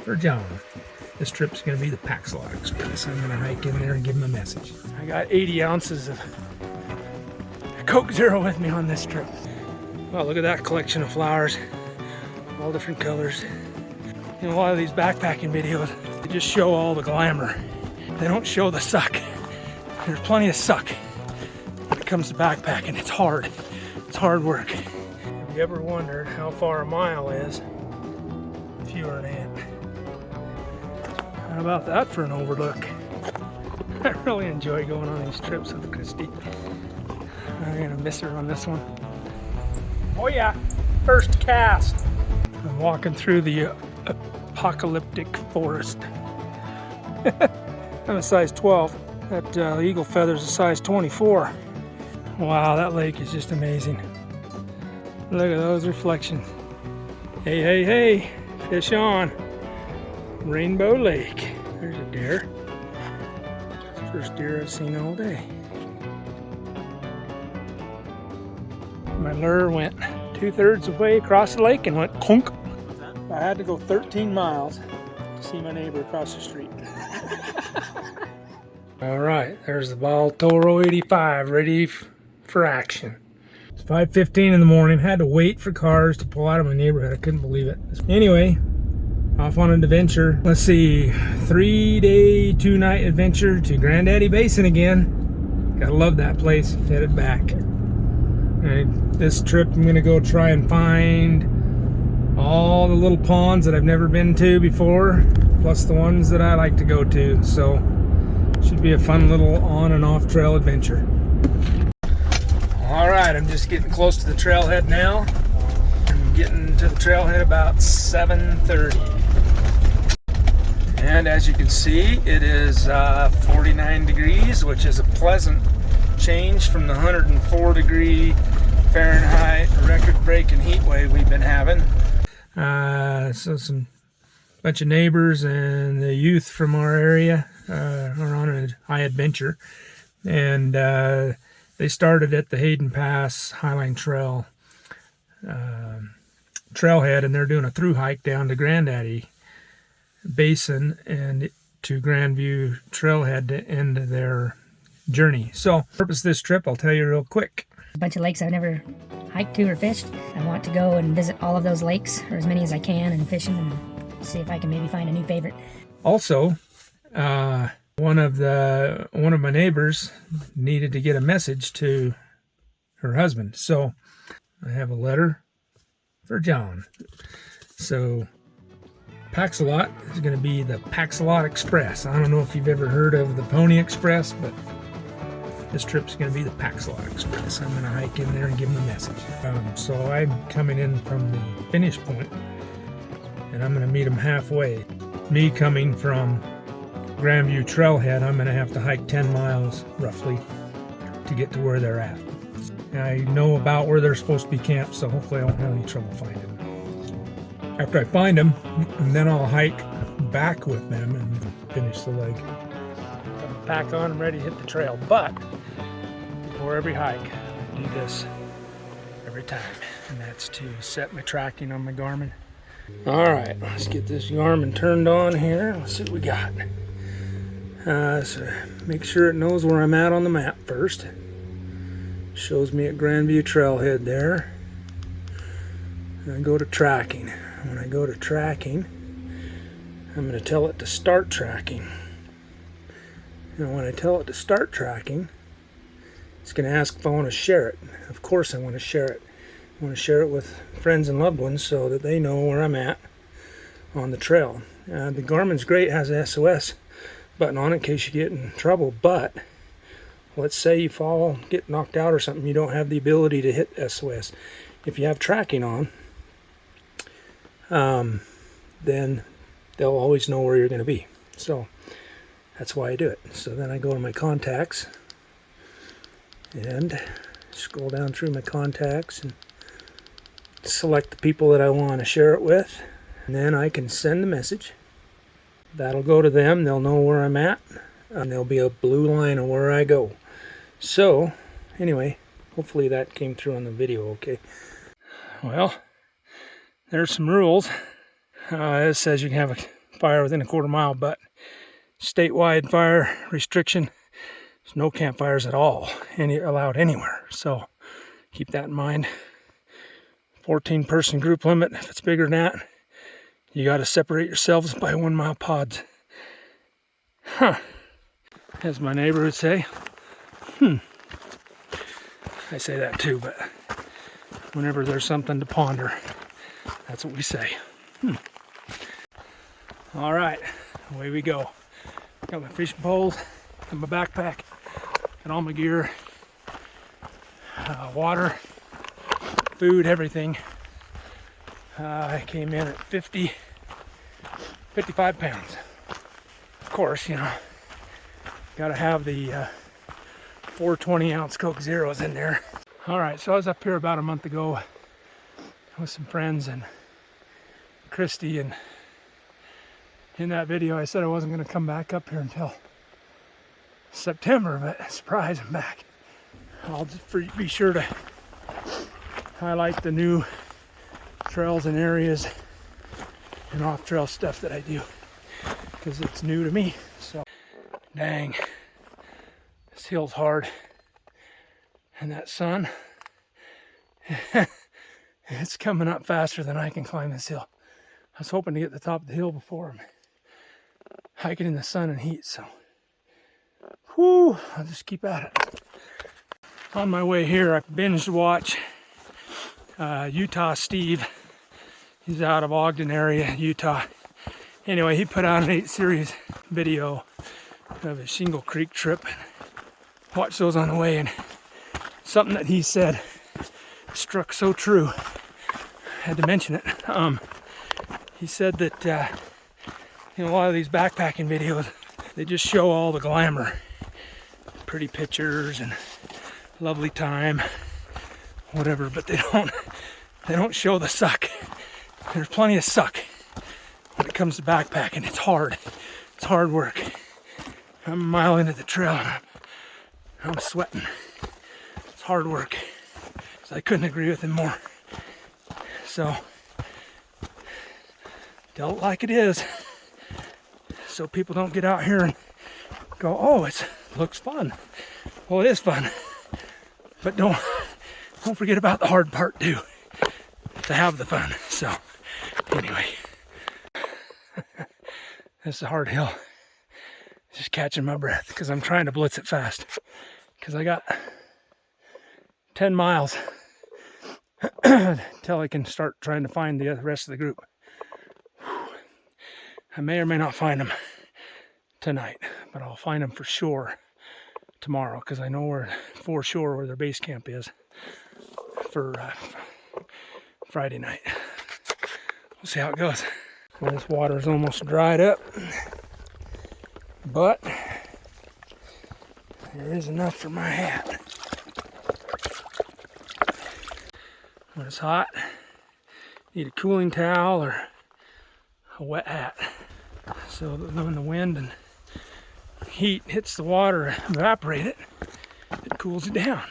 for John. This trip's going to be the Paxalot Express. I'm going to hike in there and give him a message. I got 80 ounces of Coke Zero with me on this trip. Well, look at that collection of flowers. All different colors. In a lot of these backpacking videos, they just show all the glamour. They don't show the suck. There's plenty of suck when it comes to backpacking. It's hard. It's hard work. Have you ever wondered how far a mile is if you were an ant? How about that for an overlook? I really enjoy going on these trips with Christy. I'm gonna miss her on this one. Oh yeah, first cast. I'm walking through the apocalyptic forest. I'm a size 12. That eagle feather's a size 24. Wow, that lake is just amazing. Look at those reflections. Hey, hey, hey, fish on. Rainbow Lake. There's a deer. First deer I've seen all day. My lure went 2/3 of the way across the lake and went clunk. I had to go 13 miles to see my neighbor across the street. All right, there's the Ball Toro 85 ready for action. It's 5:15 in the morning. Had to wait for cars to pull out of my neighborhood. I couldn't believe it. Anyway, off on an adventure. Let's see, 3-day, 2-night adventure to Granddaddy Basin again. Gotta love that place. Headed back. This trip I'm gonna go try and find all the little ponds that I've never been to before, plus the ones that I like to go to. So should be a fun little on and off trail adventure. All right, I'm just getting close to the trailhead now. I'm getting to the trailhead about 7:30. And as you can see, it is 49 degrees, which is a pleasant change from the 104-degree Fahrenheit record-breaking heat wave we've been having. So some bunch of neighbors and the youth from our area are on a high adventure, and they started at the Hayden Pass Highline Trail trailhead, and they're doing a through hike down to Granddaddy Basin and to Grandview Trailhead to end their journey. So, the purpose of this trip, I'll tell you real quick. A bunch of lakes I've never hiked to or fished. I want to go and visit all of those lakes, or as many as I can, and fish them and see if I can maybe find a new favorite. Also, one of my neighbors needed to get a message to her husband, so I have a letter for John. So Paxalot is going to be the Paxalot Express. I don't know if you've ever heard of the Pony Express, but this trip's going to be the Paxalot Express. I'm going to hike in there and give him a message. So I'm coming in from the finish point, and I'm going to meet him halfway. Me coming from Grandview Trailhead, I'm going to have to hike 10 miles roughly to get to where they're at. I know about where they're supposed to be camped, so hopefully I won't have any trouble finding them. After I find them, and then I'll hike back with them and finish the leg. Got my pack on, I'm ready to hit the trail, but before every hike, I do this every time, and that's to set my tracking on my Garmin. All right, let's get this Garmin turned on here. Let's see what we got. So make sure it knows where I'm at on the map first. Shows me at Grandview Trailhead there. And I go to tracking. When I go to tracking, I'm going to tell it to start tracking. And when I tell it to start tracking, it's going to ask if I want to share it. Of course I want to share it. I want to share it with friends and loved ones so that they know where I'm at on the trail. The Garmin's great, has a SOS button on it in case you get in trouble, but let's say you fall, get knocked out or something, you don't have the ability to hit SOS. If you have tracking on, then they'll always know where you're going to be. So that's why I do it. So then I go to my contacts and scroll down through my contacts and select the people that I want to share it with, and then I can send the message. That'll go to them, they'll know where I'm at, and there'll be a blue line of where I go. So anyway, hopefully that came through on the video okay. Well, there's some rules. It says you can have a fire within a quarter mile, but statewide fire restriction, there's no campfires at all allowed anywhere. So keep that in mind. 14-person group limit. If it's bigger than that, you got to separate yourselves by 1 mile pods. Huh. As my neighbor would say. I say that too, but whenever there's something to ponder, that's what we say. All right, away we go. Got my fishing poles, got my backpack, got all my gear, water, food, everything. I came in at 55 pounds. Of course, you know, got to have the 420-ounce Coke Zeros in there. All right, so I was up here about a month ago with some friends and Christy, and in that video I said I wasn't going to come back up here until September, but surprise, I'm back. I'll just be sure to highlight the new trails and areas and off-trail stuff that I do, because it's new to me. So, dang, this hill's hard, and that sun, it's coming up faster than I can climb this hill. I was hoping to get to the top of the hill before I'm hiking in the sun and heat, so whew, I'll just keep at it. On my way here, I binged watch Utah Steve. He's out of Ogden area, Utah. Anyway, he put out an 8-series video of his Shingle Creek trip. Watched those on the way, and something that he said struck so true. I had to mention it. He said that you know, a lot of these backpacking videos, they just show all the glamour, pretty pictures and lovely time, whatever, but they don't show the suck. There's plenty of suck when it comes to backpacking. It's hard. It's hard work. I'm a mile into the trail and I'm sweating. It's hard work. So I couldn't agree with him more. So tell it like it is, so people don't get out here and go, oh, it looks fun. Well, it is fun, but don't forget about the hard part too, to have the fun. So anyway, this is a hard hill. Just catching my breath because I'm trying to blitz it fast, because I got 10 miles until I can start trying to find the rest of the group. I may or may not find them tonight, but I'll find them for sure tomorrow, because I know we're for sure where their base camp is for Friday night. We'll see how it goes. Well, this water is almost dried up, but there is enough for my hat. When it's hot, need a cooling towel or a wet hat, so that when the wind and heat hits the water, evaporate it, it cools it down.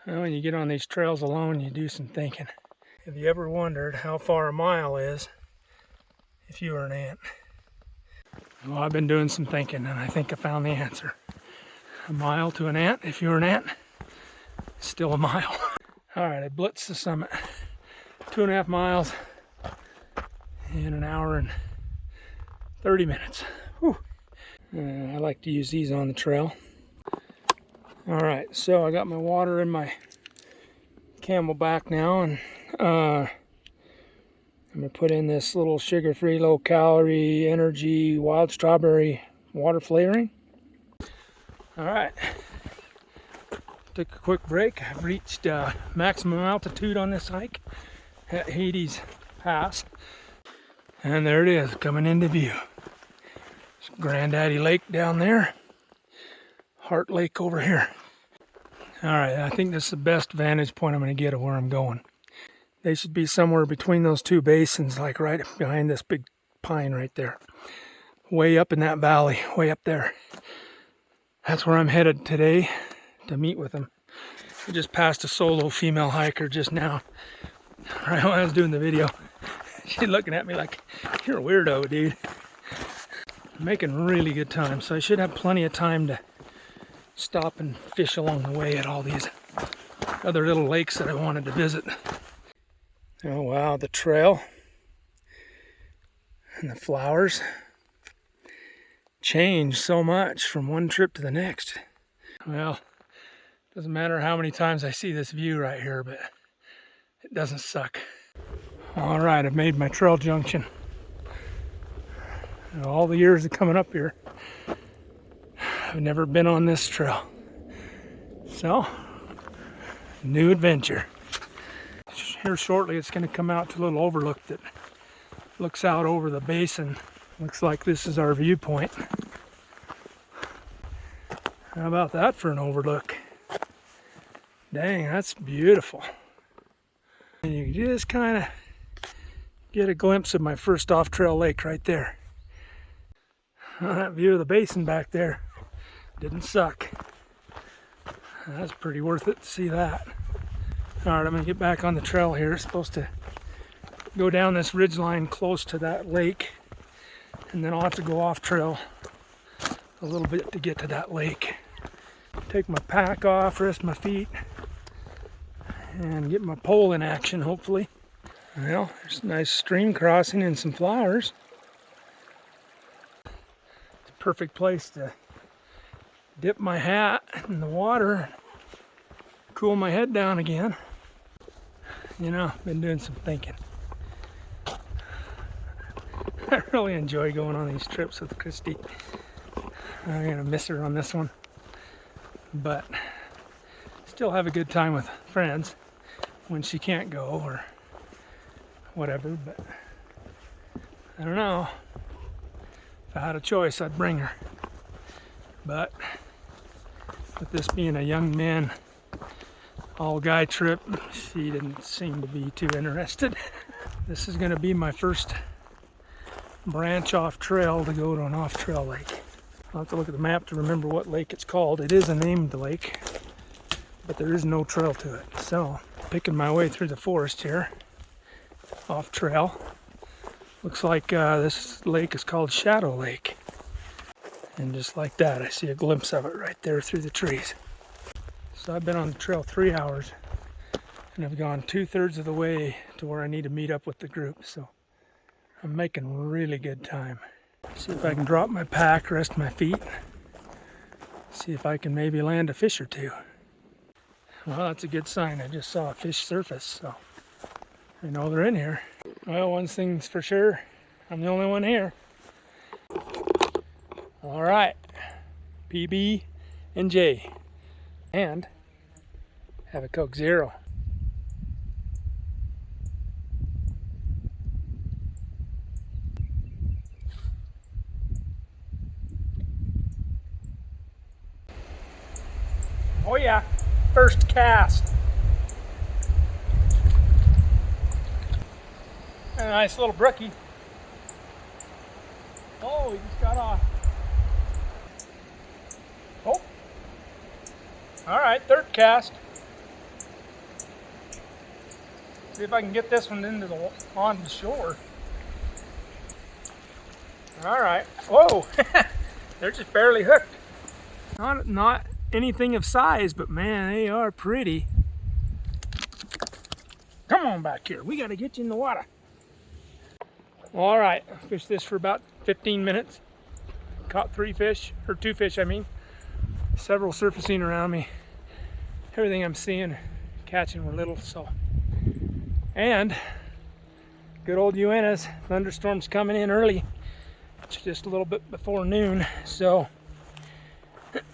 Well, when you get on these trails alone, you do some thinking. Have you ever wondered how far a mile is if you were an ant? Well, I've been doing some thinking, and I think I found the answer. A mile to an ant, if you're an ant, is still a mile. All right, I blitzed the summit. 2.5 miles in an hour and 30 minutes. Whew. I like to use these on the trail. All right, so I got my water in my Camelback now, and I'm gonna put in this little sugar-free, low-calorie, energy, wild strawberry water flavoring. All right, took a quick break. I've reached maximum altitude on this hike at Hades Pass, and there it is, coming into view. There's Granddaddy Lake down there, Heart Lake over here. All right, I think this is the best vantage point I'm going to get of where I'm going. They should be somewhere between those two basins, like right behind this big pine right there. Way up in that valley, way up there. That's where I'm headed today to meet with them. I just passed a solo female hiker just now, right when I was doing the video. She's looking at me like, you're a weirdo, dude. I'm making really good time, so I should have plenty of time to stop and fish along the way at all these other little lakes that I wanted to visit. Oh wow, the trail and the flowers change so much from one trip to the next. Well, doesn't matter how many times I see this view right here, but it doesn't suck. All right, I've made my trail junction. And all the years of coming up here, I've never been on this trail. So, new adventure. Here shortly, it's going to come out to a little overlook that looks out over the basin. Looks like this is our viewpoint. How about that for an overlook? Dang, that's beautiful. And you just kind of get a glimpse of my first off-trail lake right there. That view of the basin back there didn't suck. That's pretty worth it to see that. Alright, I'm going to get back on the trail here. It's supposed to go down this ridge line close to that lake, and then I'll have to go off trail a little bit to get to that lake. Take my pack off, rest my feet, and get my pole in action, hopefully. Well, there's a nice stream crossing and some flowers. It's a perfect place to dip my hat in the water, cool my head down again. You know, I've been doing some thinking. I really enjoy going on these trips with Christy. I'm gonna miss her on this one, but still have a good time with friends when she can't go or whatever. But I don't know, if I had a choice, I'd bring her. But with this being a young man all guy trip, she didn't seem to be too interested. This is going to be my first branch off trail to go to an off trail lake. I'll have to look at the map to remember what lake it's called. It is a named lake, but there is no trail to it. So, picking my way through the forest here, off trail. Looks like this lake is called Shadow Lake. And just like that, I see a glimpse of it right there through the trees. So I've been on the trail 3 hours, and I've gone 2/3 of the way to where I need to meet up with the group. So I'm making really good time. See if I can drop my pack, rest my feet, see if I can maybe land a fish or two. Well, that's a good sign. I just saw a fish surface, so I know they're in here. Well, one thing's for sure, I'm the only one here. All right, PB and J, and have a Coke Zero. Oh yeah, first cast. And a nice little brookie. Oh, he just got off. Oh. All right, third cast. See if I can get this one into the on the shore. All right. Whoa, they're just barely hooked. Not anything of size, but man, they are pretty. Come on back here. We got to get you in the water. All right, I fished this for about 15 minutes. Caught 3 fish, or 2 fish, I mean. Several surfacing around me. Everything I'm seeing, catching were little, so. And good old Uintas, thunderstorms coming in early. It's just a little bit before noon, so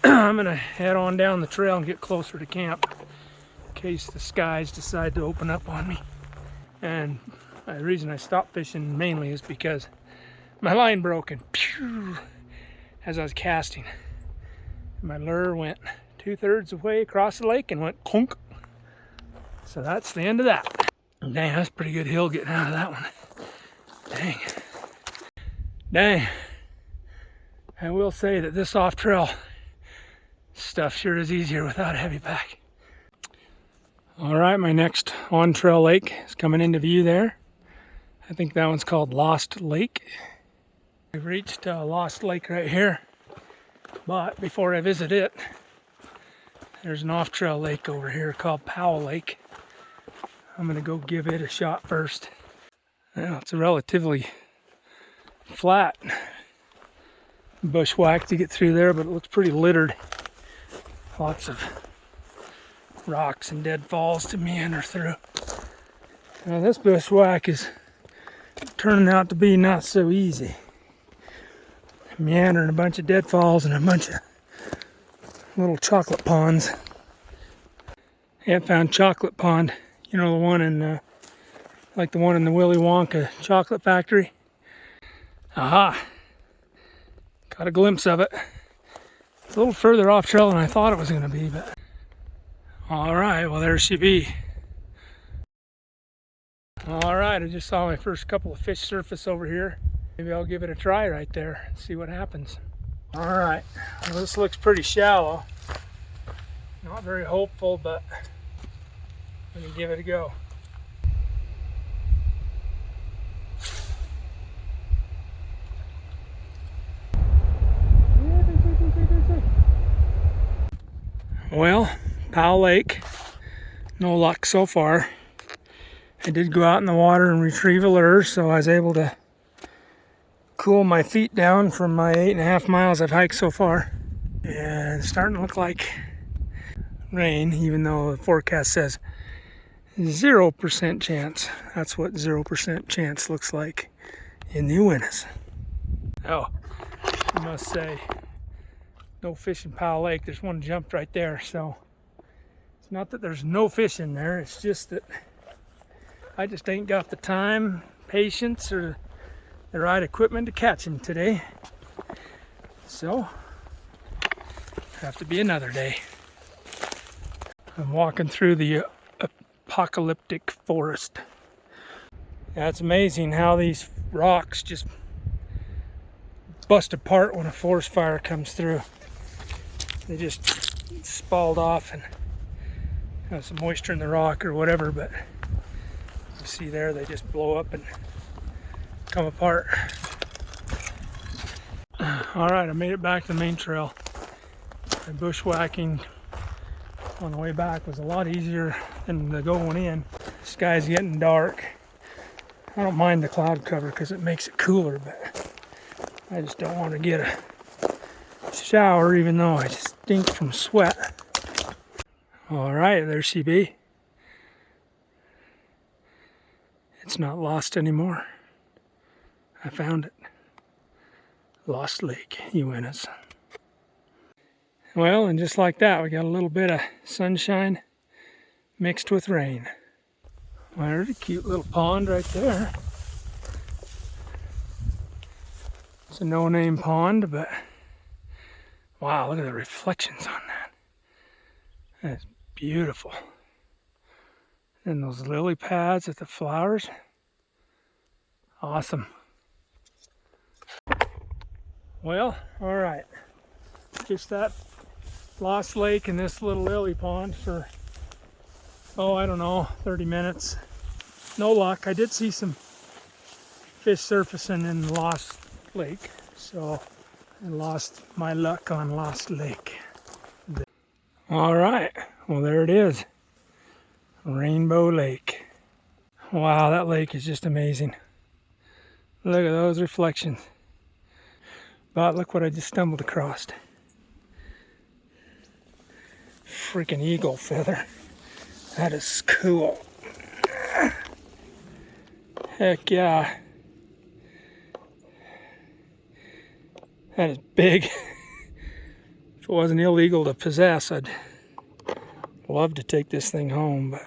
I'm gonna head on down the trail and get closer to camp in case the skies decide to open up on me. And the reason I stopped fishing mainly is because my line broke and pew, as I was casting. My lure went 2/3 of the way across the lake and went clunk. So that's the end of that. Dang, that's a pretty good hill getting out of that one. Dang. Dang. I will say that this off trail stuff sure is easier without a heavy pack. All right, my next on trail lake is coming into view there. I think that one's called Lost Lake. We've reached Lost Lake right here, but before I visit it, there's an off-trail lake over here called Powell Lake. I'm gonna go give it a shot first. Well, it's a relatively flat bushwhack to get through there, but it looks pretty littered. Lots of rocks and deadfalls to meander through. Now this bushwhack is turning out to be not so easy. Meandering a bunch of deadfalls and a bunch of little chocolate ponds. I have found chocolate pond, you know, the one in like the one in the Willy Wonka chocolate factory. Aha! Got a glimpse of it. It's a little further off trail than I thought it was going to be, but alright, well there she be. Alright, I just saw my first couple of fish surface over here. Maybe I'll give it a try right there and see what happens. Alright, well this looks pretty shallow. Not very hopeful, but I'm going to give it a go. Well, Powell Lake, no luck so far. I did go out in the water and retrieve a lure, so I was able to cool my feet down from my 8.5 miles I've hiked so far. And it's starting to look like rain, even though the forecast says 0% chance. That's what 0% chance looks like in the Uintas. Oh, I must say, no fish in Powell Lake. There's one jumped right there, so it's not that there's no fish in there, it's just that I just ain't got the time, patience, or the right equipment to catch him today. So, have to be another day. I'm walking through the apocalyptic forest. Yeah, it's amazing how these rocks just bust apart when a forest fire comes through. They just spalled off and have some moisture in the rock or whatever, but you see there they just blow up and come apart. Alright, I made it back to the main trail. The bushwhacking on the way back was a lot easier than the going in. The sky's getting dark. I don't mind the cloud cover because it makes it cooler, but I just don't want to get a shower even though I stink from sweat. Alright, there she be. It's not lost anymore. I found it. Lost Lake, Uintas. Well, and just like that, we got a little bit of sunshine mixed with rain. Well, there's a cute little pond right there. It's a no-name pond, but wow, look at the reflections on that. That's beautiful. And those lily pads with the flowers. Awesome. Well, alright. Fished that Lost Lake and this little lily pond for, oh, I don't know, 30 minutes. No luck. I did see some fish surfacing in Lost Lake, so I lost my luck on Lost Lake. Alright, well there it is. Rainbow Lake. Wow, that lake is just amazing. Look at those reflections. But look what I just stumbled across. Freaking eagle feather. That is cool. Heck yeah. That is big. If it wasn't illegal to possess, I'd love to take this thing home, but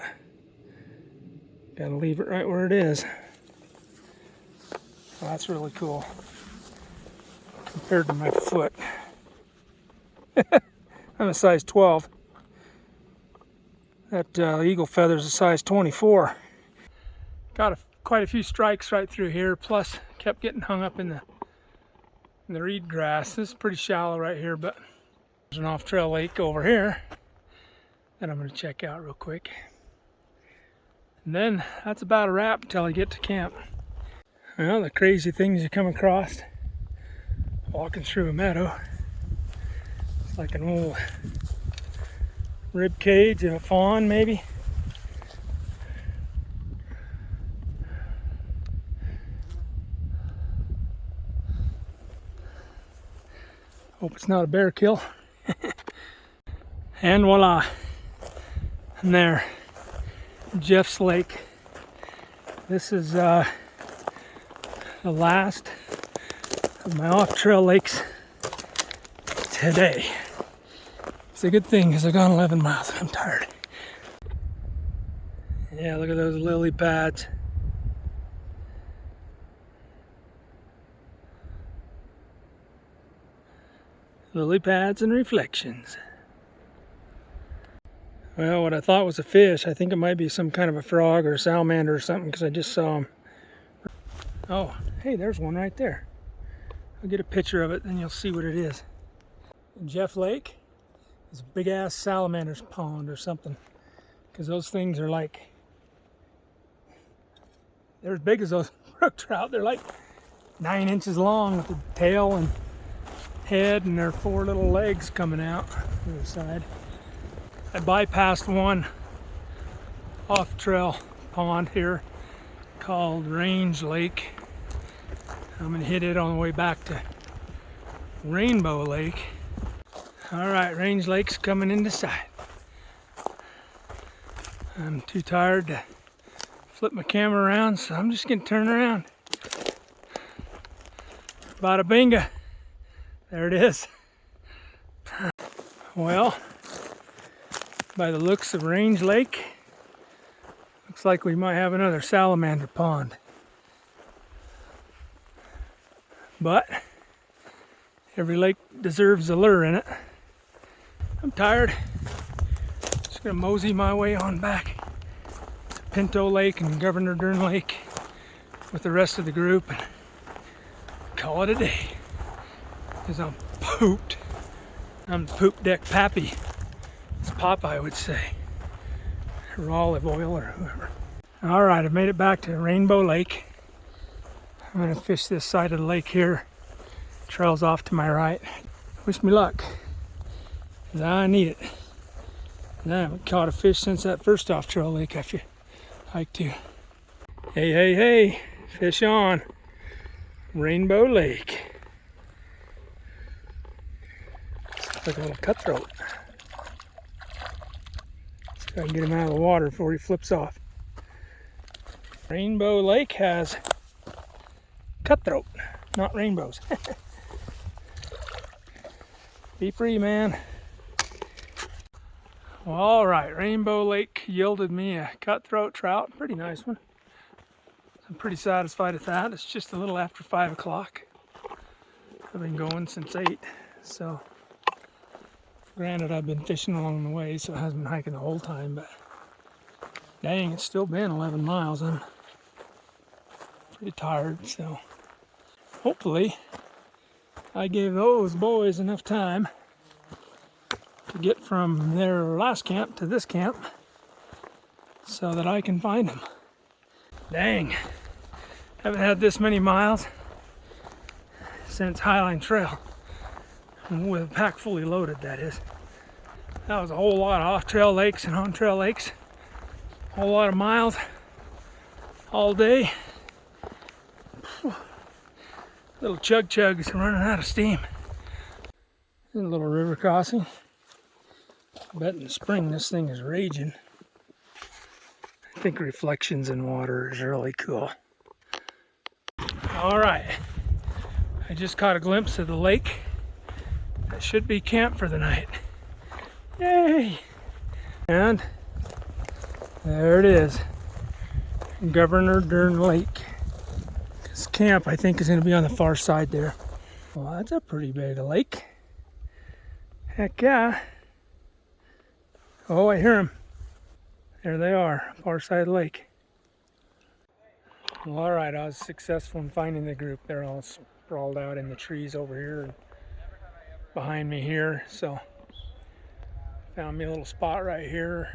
gotta leave it right where it is. Well, that's really cool compared to my foot. I'm a size 12. That eagle feather is a size 24. Got quite a few strikes right through here, plus kept getting hung up in the reed grass. This is pretty shallow right here, but there's an off-trail lake over here that I'm going to check out real quick. And then that's about a wrap until I get to camp. Well, the crazy things you come across walking through a meadow. It's like an old rib cage of a fawn, maybe. Hope it's not a bear kill. And voila, and there, Jeff's Lake. This is the last of my off-trail lakes today. It's a good thing because I've gone 11 miles and I'm tired. Yeah, look at those lily pads. Lily pads and reflections. Well, what I thought was a fish, I think it might be some kind of a frog or a salamander or something because I just saw him. Oh, hey, there's one right there. I'll get a picture of it, then you'll see what it is. Jeff Lake is a big ass salamander's pond or something, because those things are like, they're as big as those brook trout. They're like 9 inches long with the tail and head and their 4 little legs coming out to the side. I bypassed one off-trail pond here called Range Lake. I'm gonna hit it on the way back to Rainbow Lake. All right, Range Lake's coming into sight. I'm too tired to flip my camera around, so I'm just gonna turn around. Bada binga. There it is. Well, by the looks of Range Lake, looks like we might have another salamander pond. But every lake deserves a lure in it. I'm tired. Just gonna mosey my way on back to Pinto Lake and Governor Dern Lake with the rest of the group and call it a day. Because I'm pooped. I'm the poop deck pappy, as Popeye would say, or Olive Oil or whoever. All right, I've made it back to Rainbow Lake. I'm gonna fish this side of the lake here. Trails off to my right. Wish me luck, because I need it. And I haven't caught a fish since that first off-trail lake I hiked to. Hey, hey, hey, fish on. Rainbow Lake. Like a little cutthroat. Let's try and get him out of the water before he flips off. Rainbow Lake has cutthroat, not rainbows. Be free, man. Well, all right, Rainbow Lake yielded me a cutthroat trout. Pretty nice one. I'm pretty satisfied with that. It's just a little after 5 o'clock. I've been going since 8, so granted I've been fishing along the way, so I haven't been hiking the whole time, but dang, it's still been 11 miles. I'm pretty tired, so hopefully I gave those boys enough time to get from their last camp to this camp so that I can find them. Dang, haven't had this many miles since Highline Trail, with a pack fully loaded, that is. That was a whole lot of off-trail lakes and on-trail lakes, a whole lot of miles all day. Little chug is running out of steam. A little river crossing. I bet in the spring this thing is raging. I think reflections in water is really cool. All right, I just caught a glimpse of the lake. That should be camp for the night. Yay! And there it is, Governor Dern Lake. This camp, I think, is going to be on the far side there. Well, that's a pretty big lake. Heck yeah. Oh, I hear them. There they are, far side lake. Well, all right, I was successful in finding the group. They're all sprawled out in the trees over here and behind me here. So, found me a little spot right here.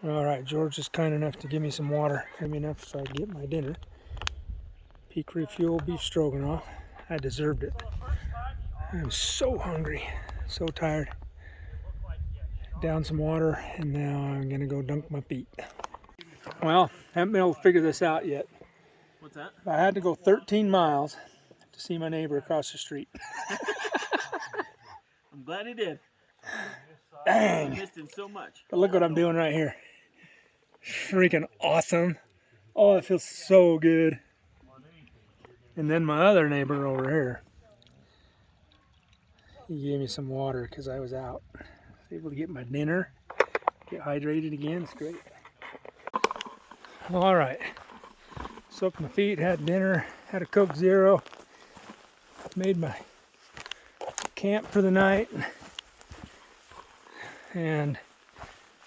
All right, George is kind enough to give me some water. Give me enough so I can get my dinner. peak refuel beef stroganoff. I deserved it. I'm so hungry, so tired. Down some water, and now I'm gonna go dunk my feet. Well, haven't been able to figure this out yet. What's that? I had to go 13 miles to see my neighbor across the street. I'm glad he did. Dang! I missed him so much. But look what I'm doing right here. Freaking awesome. Oh, it feels so good. And then my other neighbor over here, he gave me some water because I was out. I was able to get my dinner, get hydrated again. It's great. All right. Soaked my feet, had dinner, had a Coke Zero, made my camp for the night, and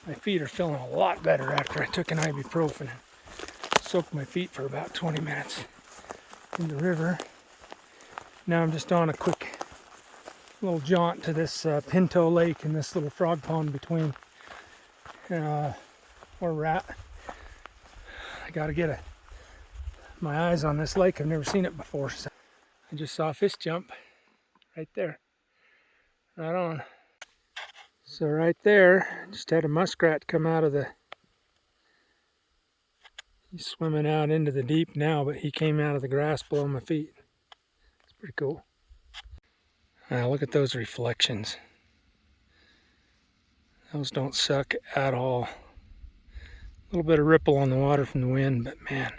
my feet are feeling a lot better after I took an ibuprofen and soaked my feet for about 20 minutes in the river. Now I'm just on a quick little jaunt to this Pinto Lake and this little frog pond between where we're at. I gotta get my eyes on this lake. I've never seen it before. So I just saw a fish jump right there. Right on. So right there, just had a muskrat come out of he's swimming out into the deep now, but he came out of the grass below my feet. It's pretty cool. Look at those reflections. Those don't suck at all. A little bit of ripple on the water from the wind, but man,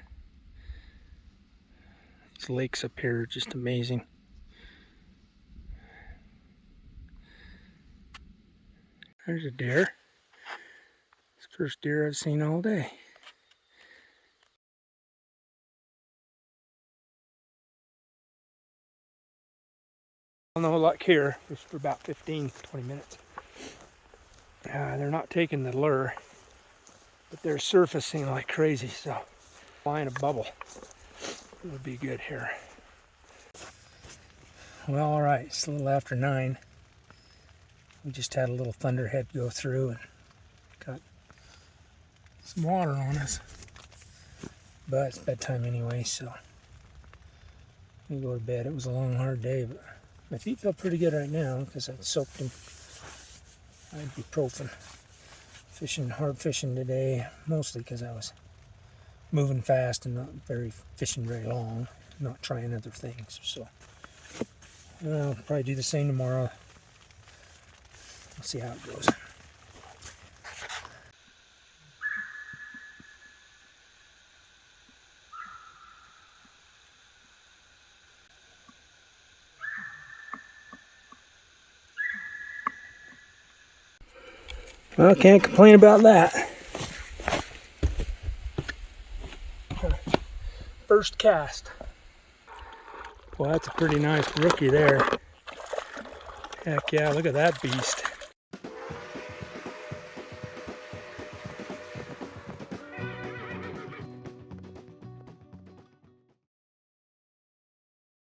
these lakes up here are just amazing. There's a deer. It's the first deer I've seen all day. No luck here, just for about 15-20 minutes. They're not taking the lure, but they're surfacing like crazy, so flying a bubble would be good here. Well, all right, it's a little after 9. We just had a little thunderhead go through and got some water on us, but it's bedtime anyway, so we go to bed. It was a long, hard day, but my feet feel pretty good right now because I soaked them. Ibuprofen. Hard fishing today, mostly because I was moving fast and not fishing very long, not trying other things. So I'll probably do the same tomorrow. We'll see how it goes. Well, can't complain about that. First cast. Well, that's a pretty nice rookie there. Heck yeah, look at that beast.